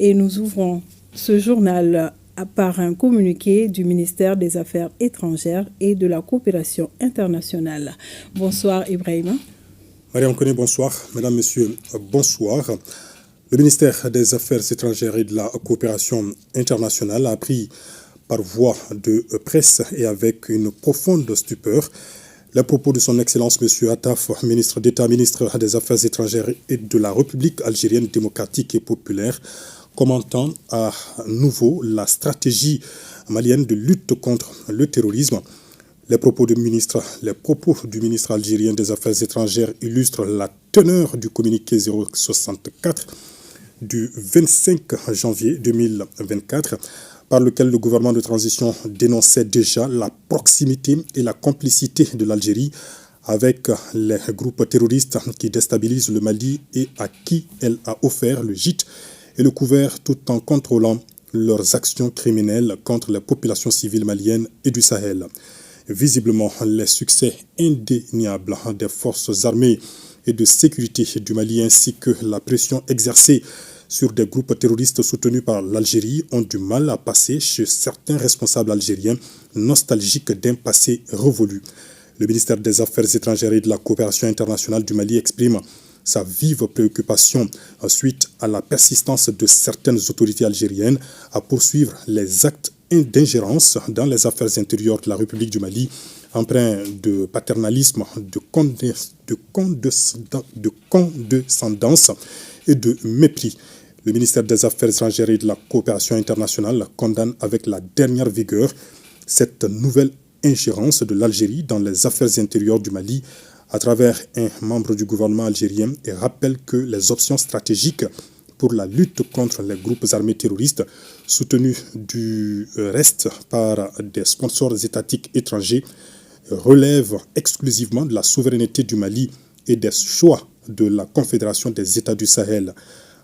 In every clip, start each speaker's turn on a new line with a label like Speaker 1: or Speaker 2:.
Speaker 1: Et nous ouvrons ce journal par un communiqué du ministère des Affaires étrangères et de la coopération internationale. Bonsoir Ibrahima.
Speaker 2: Mariam Kone, bonsoir. Mesdames, Messieurs, bonsoir. Le ministère des Affaires étrangères et de la coopération internationale a appris par voie de presse et avec une profonde stupeur les propos de son Excellence M. Attaf, ministre d'État, ministre des Affaires étrangères et de la République algérienne démocratique et populaire, commentant à nouveau la stratégie malienne de lutte contre le terrorisme. Les propos du ministre algérien des Affaires étrangères illustrent la teneur du communiqué 064 du 25 janvier 2024, par lequel le gouvernement de transition dénonçait déjà la proximité et la complicité de l'Algérie avec les groupes terroristes qui déstabilisent le Mali et à qui elle a offert le gîte et le couvert tout en contrôlant leurs actions criminelles contre les populations civiles maliennes et du Sahel. Visiblement, les succès indéniables des forces armées et de sécurité du Mali ainsi que la pression exercée sur des groupes terroristes soutenus par l'Algérie ont du mal à passer chez certains responsables algériens nostalgiques d'un passé révolu. Le ministère des Affaires étrangères et de la coopération internationale du Mali exprime sa vive préoccupation suite à la persistance de certaines autorités algériennes à poursuivre les actes d'ingérence dans les affaires intérieures de la République du Mali, empreints de paternalisme, de condescendance et de mépris. Le ministère des Affaires étrangères et de la coopération internationale condamne avec la dernière vigueur cette nouvelle ingérence de l'Algérie dans les affaires intérieures du Mali à travers un membre du gouvernement algérien et rappelle que les options stratégiques pour la lutte contre les groupes armés terroristes soutenus du reste par des sponsors étatiques étrangers relèvent exclusivement de la souveraineté du Mali et des choix de la Confédération des États du Sahel.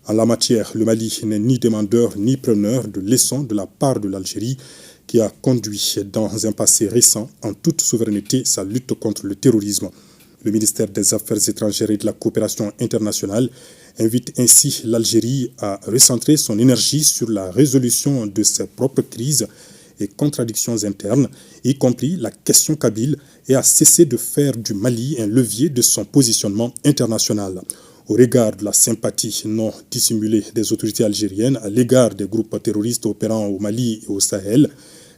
Speaker 2: En la matière, le Mali n'est ni demandeur ni preneur de leçons de la part de l'Algérie qui a conduit dans un passé récent en toute souveraineté sa lutte contre le terrorisme. Le ministère des Affaires étrangères et de la coopération internationale invite ainsi l'Algérie à recentrer son énergie sur la résolution de ses propres crises et contradictions internes, y compris la question kabyle, et à cesser de faire du Mali un levier de son positionnement international. Au regard de la sympathie non dissimulée des autorités algériennes à l'égard des groupes terroristes opérant au Mali et au Sahel,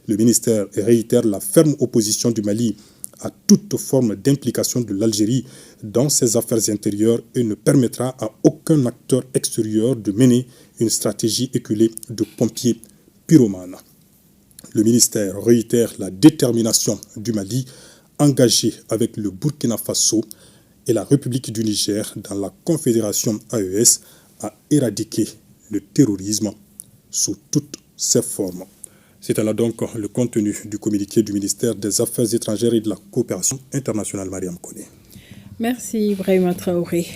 Speaker 2: le ministère réitère la ferme opposition du Mali à toute forme d'implication de l'Algérie dans ses affaires intérieures et ne permettra à aucun acteur extérieur de mener une stratégie éculée de pompiers pyromanes. Le ministère réitère la détermination du Mali engagé avec le Burkina Faso et la République du Niger dans la Confédération AES à éradiquer le terrorisme sous toutes ses formes. C'était là donc le contenu du communiqué du ministère des Affaires étrangères et de la coopération internationale, Mariam Kone.
Speaker 1: Merci Ibrahima Traoré.